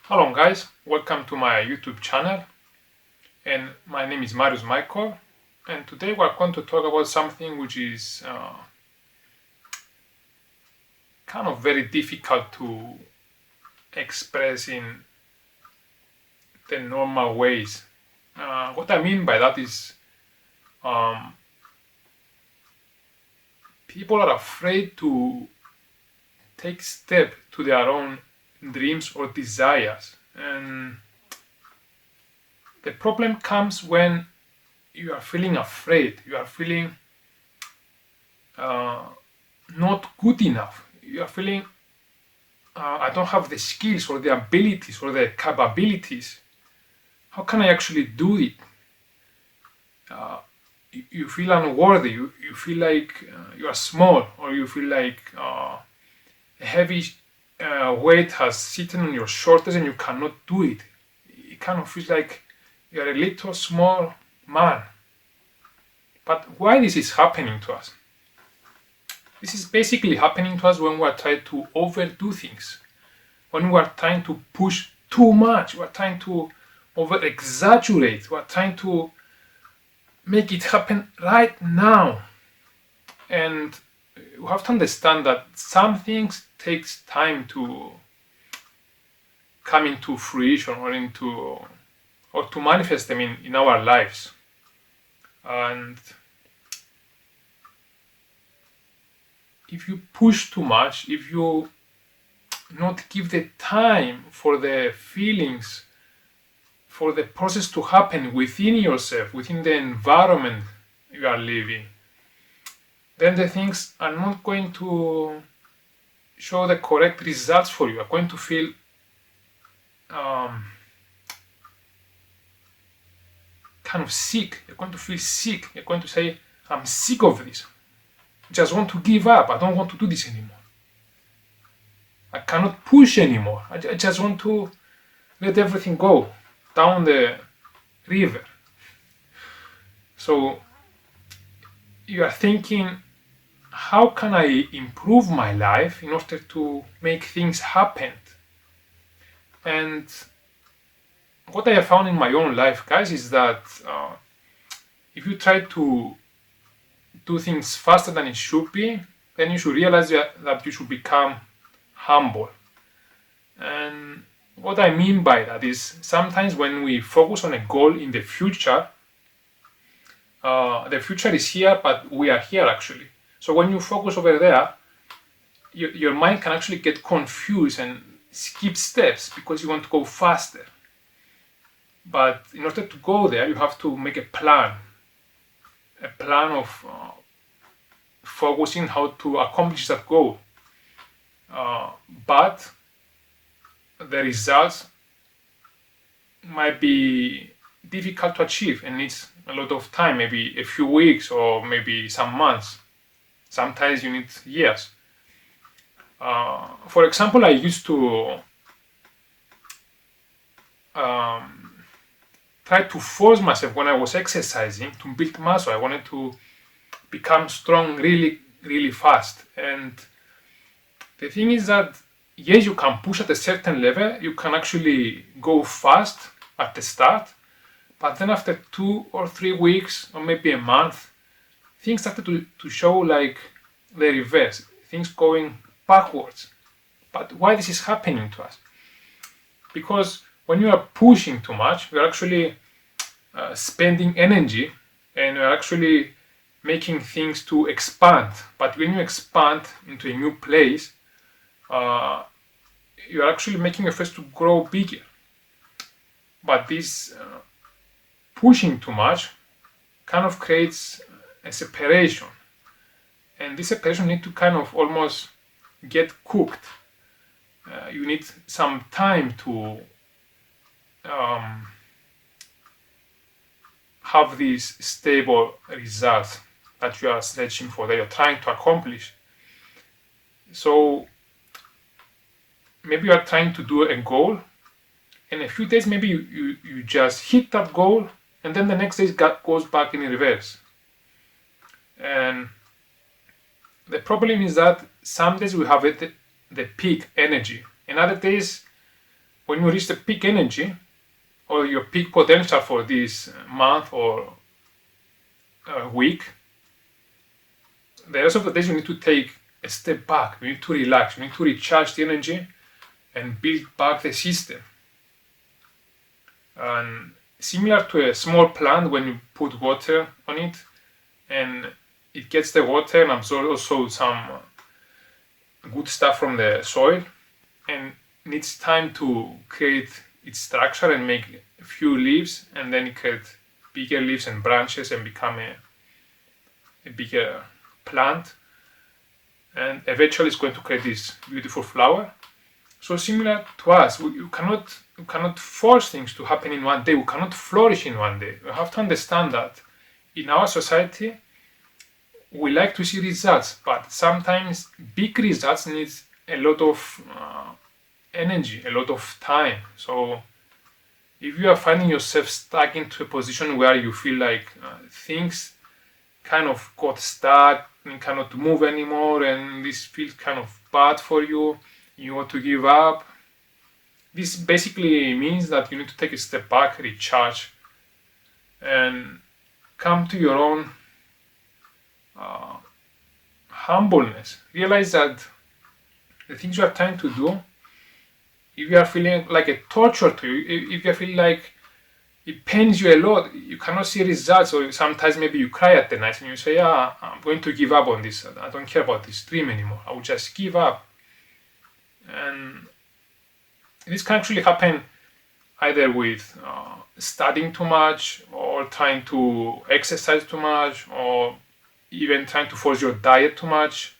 Hello guys, welcome to my YouTube channel, and my name is Marius Michael, and today we're going to talk about something which is kind of very difficult to express in the normal ways. What I mean by that is um, people are afraid to take step to their own dreams or desires, and the problem comes when you are feeling afraid, you are feeling uh, not good enough, you are feeling I don't have the skills or the abilities or the capabilities. How can I actually do it? You feel unworthy, you feel like you are small, or you feel like a heavy weight has sitting on your shoulders and you cannot do it. It kind of feels like you're a little small man. But why this is happening to us? This is basically happening to us when we are trying to overdo things, when we are trying to push too much, we are trying to over exaggerate, we are trying to make it happen right now. And you have to understand that some things takes time to come into fruition or to manifest them in our lives. And if you push too much, if you not give the time for the feelings, for the process to happen within yourself, within the environment you are living, then the things are not going to show the correct results for you. You are going to feel kind of sick. You're going to feel sick. You're going to say, I'm sick of this. I just want to give up. I don't want to do this anymore. I cannot push anymore. I just want to let everything go down the river. So you are thinking, how can I improve my life in order to make things happen? And what I have found in my own life, guys, is that if you try to do things faster than it should be, then you should realize that you should become humble. And what I mean by that is sometimes when we focus on a goal in the future is here, but we are here actually. So when you focus over there, your mind can actually get confused and skip steps because you want to go faster. But in order to go there, you have to make a plan of focusing how to accomplish that goal. But the results might be difficult to achieve and needs a lot of time, maybe a few weeks or maybe some months. Sometimes you need years. For example, I used to try to force myself when I was exercising to build muscle. I wanted to become strong really, really fast. And the thing is that, yes, you can push at a certain level, you can actually go fast at the start, but then after 2 or 3 weeks, or maybe a month, things started to show like the reverse, things going backwards. But why this is happening to us? Because when you are pushing too much, you are actually spending energy and you are actually making things to expand. But when you expand into a new place, you are actually making your face to grow bigger. But this pushing too much kind of creates a separation, and this separation needs to kind of almost get cooked. You need some time to have these stable results that you are searching for, that you're trying to accomplish. So maybe you are trying to do a goal, and a few days maybe you just hit that goal, and then the next day it goes back in reverse. And the problem is that some days we have the peak energy, and other days when you reach the peak energy or your peak potential for this month or week, the rest of the days you need to take a step back. You need to relax. You need to recharge the energy and build back the system. And similar to a small plant, when you put water on it and it gets the water and absorbs also some good stuff from the soil, and needs time to create its structure and make a few leaves, and then it creates bigger leaves and branches and become a bigger plant, and eventually it's going to create this beautiful flower. So similar to us, you cannot force things to happen in one day. We cannot flourish in one day. You have to understand that in our society we like to see results, but sometimes big results need a lot of energy, a lot of time. So if you are finding yourself stuck into a position where you feel like things kind of got stuck, you cannot move anymore, and this feels kind of bad for you, you want to give up, this basically means that you need to take a step back, recharge, and come to your own humbleness. Realize that the things you are trying to do, if you are feeling like a torture to you, if you are feeling like it pains you a lot, you cannot see results, or sometimes maybe you cry at the night and you say, I'm going to give up on this, I don't care about this dream anymore, I will just give up. And this can actually happen either with studying too much, or trying to exercise too much, or even trying to force your diet too much.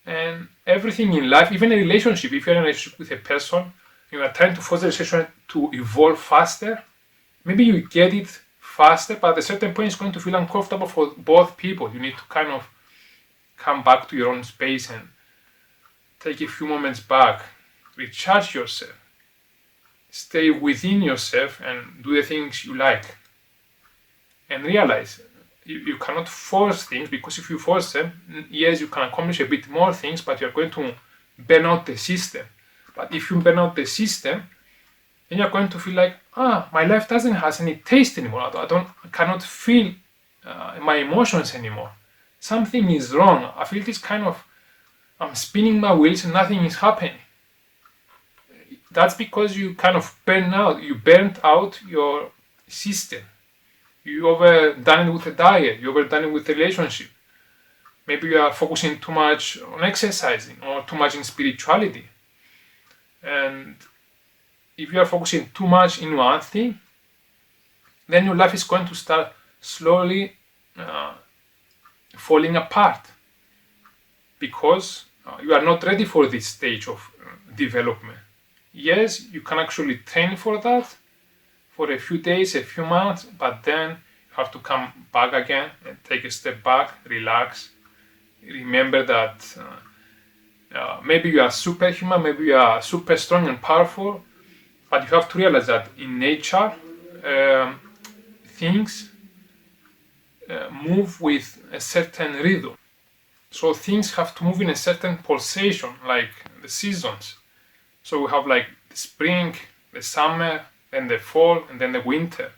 And everything in life, even a relationship, if you're in a relationship with a person, you are trying to force the relationship to evolve faster, maybe you get it faster, but at a certain point it's going to feel uncomfortable for both people. You need to kind of come back to your own space and take a few moments back, recharge yourself, stay within yourself and do the things you like. And realize you cannot force things, because if you force them, yes, you can accomplish a bit more things, but you're going to burn out the system. But if you burn out the system, then you're going to feel like, my life doesn't have any taste anymore. I cannot feel my emotions anymore. Something is wrong. I feel this kind of, I'm spinning my wheels and nothing is happening. That's because you kind of burnt out your system. You overdone it with a diet, you overdone it with a relationship. Maybe you are focusing too much on exercising or too much in spirituality. And if you are focusing too much in one thing, then your life is going to start slowly falling apart, because you are not ready for this stage of development. Yes, you can actually train for that for a few days, a few months, but then you have to come back again and take a step back, relax. Remember that maybe you are superhuman, maybe you are super strong and powerful, but you have to realize that in nature, things move with a certain rhythm. So things have to move in a certain pulsation, like the seasons. So we have like the spring, the summer, then the fall, and then the winter.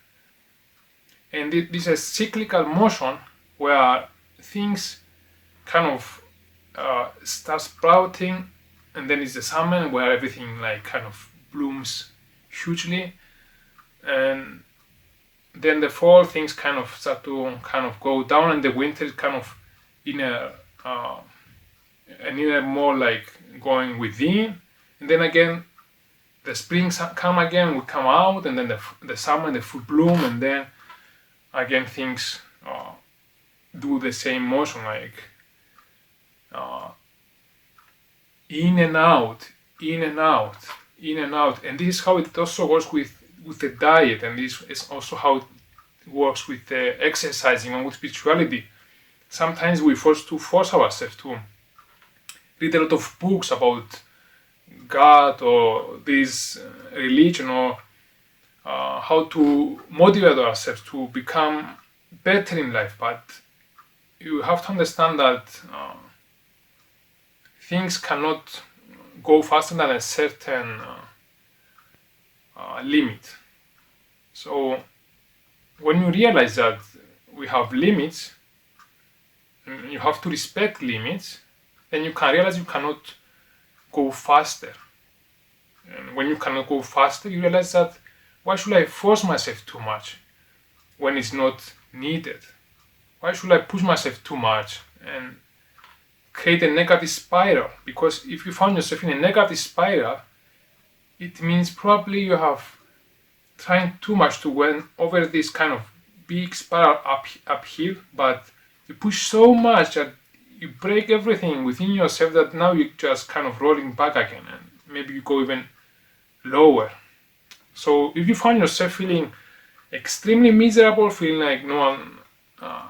And this is cyclical motion where things kind of start sprouting, and then it's the summer where everything like kind of blooms hugely, and then the fall things kind of start to kind of go down, and the winter is kind of in a more like going within, and then again the spring come again, will come out, and then the summer, the full bloom, and then again things do the same motion, like in and out, in and out, in and out. And this is how it also works with the diet, and this is also how it works with the exercising and with spirituality. Sometimes we force ourselves to read a lot of books about God or this religion, or how to motivate ourselves to become better in life. But you have to understand that things cannot go faster than a certain limit. So when you realize that we have limits, you have to respect limits, then you can realize you cannot go faster. And when you cannot go faster, you realize that why should I force myself too much when it's not needed? Why should I push myself too much and create a negative spiral? Because if you find yourself in a negative spiral, it means probably you have trying too much to win over this kind of big spiral uphill, but you push so much that you break everything within yourself that now you're just kind of rolling back again, and maybe you go even lower. So if you find yourself feeling extremely miserable, feeling like no one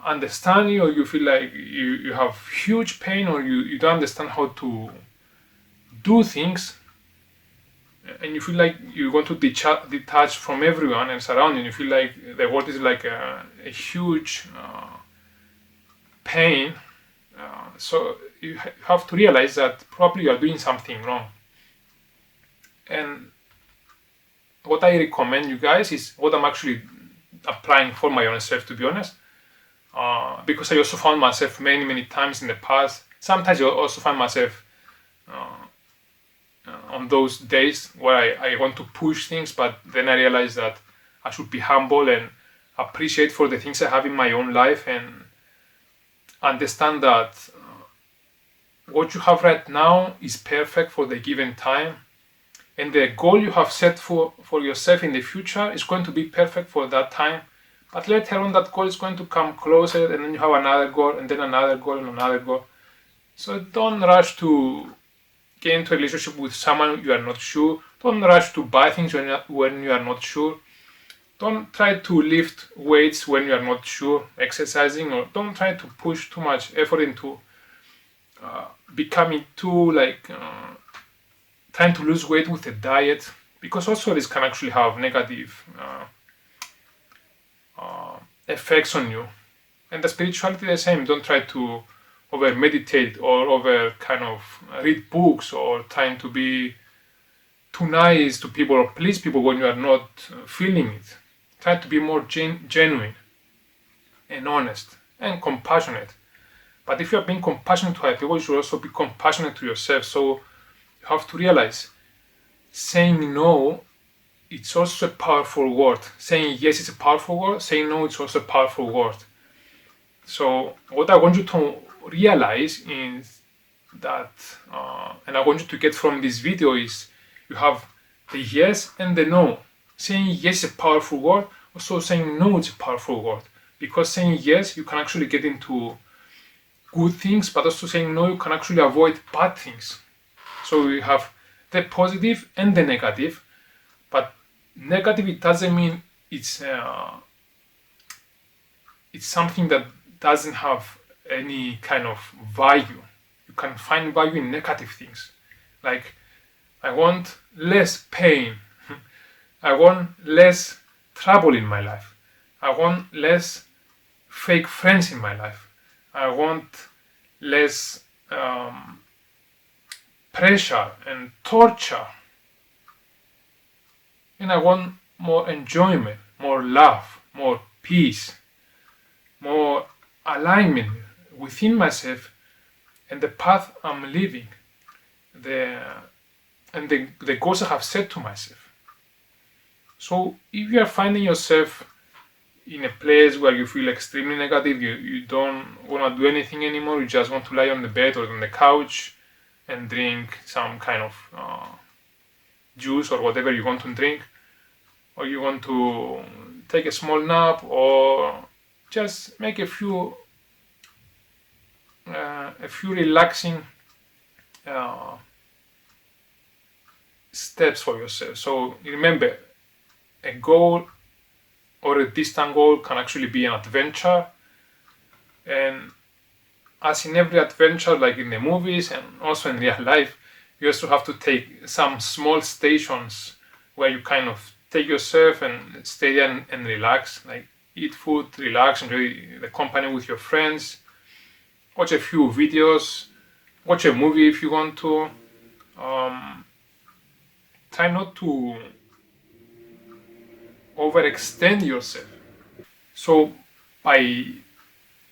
understands you, or you feel like you have huge pain, or you don't understand how to do things, and you feel like you want to detach from everyone and surround you, and you feel like the world is like a huge pain, so you have to realize that probably you are doing something wrong. And what I recommend you guys is what I'm actually applying for my own self, to be honest, because I also found myself many times in the past. Sometimes I also find myself on those days where I want to push things, but then I realize that I should be humble and appreciate for the things I have in my own life, and understand that what you have right now is perfect for the given time, and the goal you have set for yourself in the future is going to be perfect for that time. But later on, that goal is going to come closer, and then you have another goal, and then another goal, and another goal. So don't rush to get into a relationship with someone you are not sure. Don't rush to buy things when you are not sure. Don't try to lift weights when you are not sure, exercising, or don't try to push too much effort into becoming too trying to lose weight with a diet, because also this can actually have negative effects on you. And the spirituality the same. Don't try to over meditate or over kind of read books or trying to be too nice to people or please people when you are not feeling it. Try to be more genuine and honest and compassionate. But if you are being compassionate to other people, you should also be compassionate to yourself. So you have to realize saying no, it's also a powerful word. Saying yes is a powerful word. Saying no, it's also a powerful word. So what I want you to realize is that, and I want you to get from this video, is you have the yes and the no. Saying yes is a powerful word. Also saying no is a powerful word. Because saying yes, you can actually get into good things, but also saying no, you can actually avoid bad things. So we have the positive and the negative, but negative, it doesn't mean it's something that doesn't have any kind of value. You can find value in negative things. Like, I want less pain. I want less trouble in my life. I want less fake friends in my life. I want less pressure and torture. And I want more enjoyment, more love, more peace, more alignment within myself and the path I'm living, the goals I have set to myself. So if you are finding yourself in a place where you feel extremely negative, you don't want to do anything anymore, you just want to lie on the bed or on the couch and drink some kind of juice or whatever you want to drink, or you want to take a small nap, or just make a few relaxing steps for yourself. So remember, a goal or a distant goal can actually be an adventure, and as in every adventure, like in the movies and also in real life, you also have to take some small stations where you kind of take yourself and stay there and relax, like eat food, relax, enjoy the company with your friends, watch a few videos, watch a movie if you want to, try not to overextend yourself. So by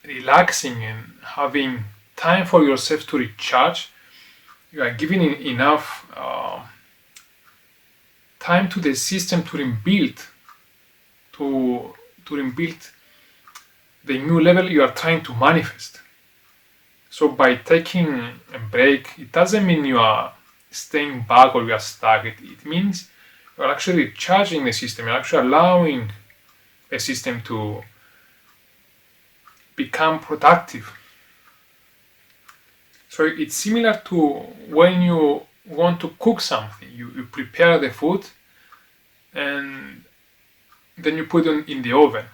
relaxing and having time for yourself to recharge, you are giving enough time to the system to rebuild, to rebuild the new level you are trying to manifest. So by taking a break, it doesn't mean you are staying back or you are stuck. It means you are actually recharging the system. You're actually allowing the system to become productive. So it's similar to when you want to cook something. You prepare the food and then you put it in the oven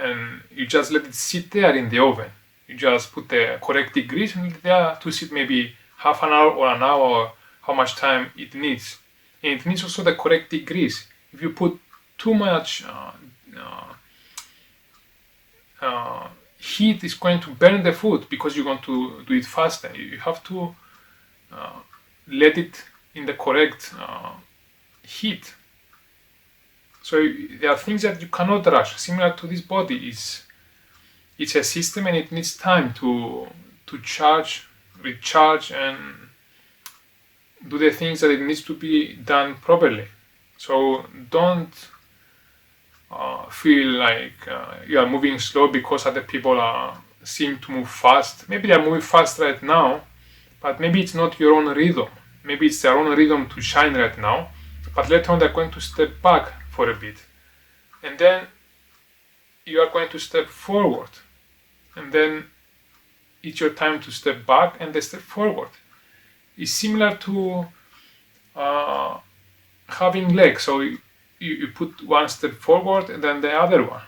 and you just let it sit there in the oven. You just put the correct degrees and it's there to sit maybe half an hour or an hour, or how much time it needs. And it needs also the correct degrees. If you put too much heat, is going to burn the food because you want to do it faster. You have to let it in the correct heat. So there are things that you cannot rush. Similar to this body, it's a system and it needs time to charge, recharge, and do the things that it needs to be done properly. So don't feel like you are moving slow because other people seem to move fast. Maybe they are moving fast right now, but maybe it's not your own rhythm. Maybe it's their own rhythm to shine right now, but later on they're going to step back for a bit. And then you are going to step forward. And then it's your time to step back and then step forward. It's similar to having legs. So you put one step forward and then the other one.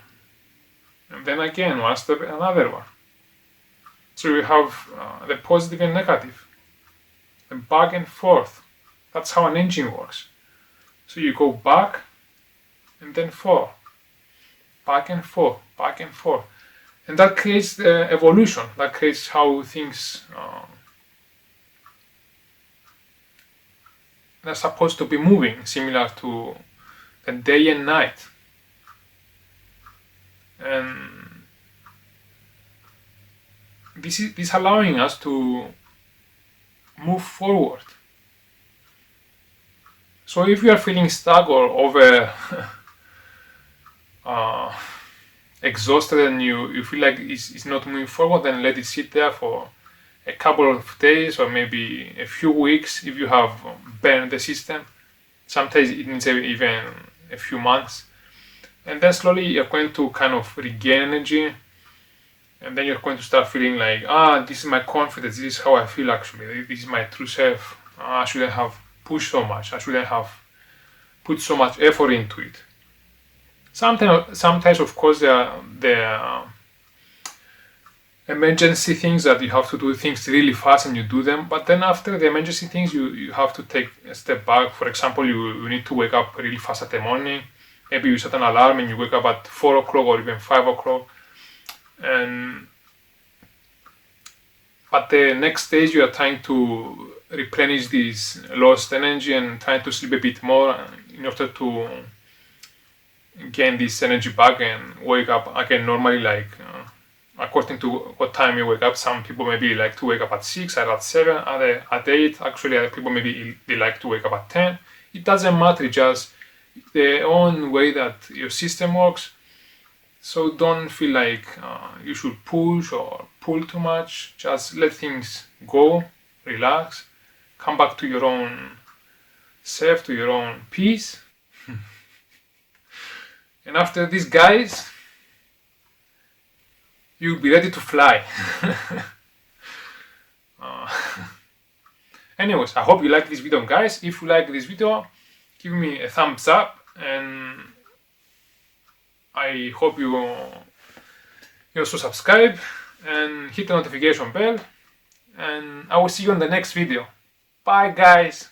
And then again, one step, another one. So you have the positive and negative. And back and forth. That's how an engine works. So you go back and then forth. Back and forth, back and forth. And that creates the evolution. That creates how things are supposed to be moving, similar to the day and night. And this is allowing us to move forward. So if you are feeling stuck or over exhausted and you feel like it's not moving forward, then let it sit there for a couple of days or maybe a few weeks if you have burned the system. Sometimes it needs even a few months. And then slowly you're going to kind of regain energy. And then you're going to start feeling like, this is my confidence, this is how I feel actually, this is my true self. I shouldn't have pushed so much, I shouldn't have put so much effort into it. Sometimes of course, there are emergency things that you have to do things really fast and you do them. But then after the emergency things, you have to take a step back. For example, you need to wake up really fast at the morning. Maybe you set an alarm and you wake up at 4 o'clock or even 5 o'clock. But the next stage you are trying to replenish this lost energy and trying to sleep a bit more in order to gain this energy back and wake up again normally, like according to what time you wake up. Some people maybe like to wake up at 6, or at 7, at 8. Actually, other people maybe they like to wake up at 10. It doesn't matter, just the own way that your system works. So don't feel like you should push or pull too much. Just let things go, relax, come back to your own self, to your own peace. And after this, guys, you'll be ready to fly. Anyways, I hope you like this video, guys. If you like this video, give me a thumbs up, and I hope you also subscribe and hit the notification bell, and I will see you on the next video. Bye, guys.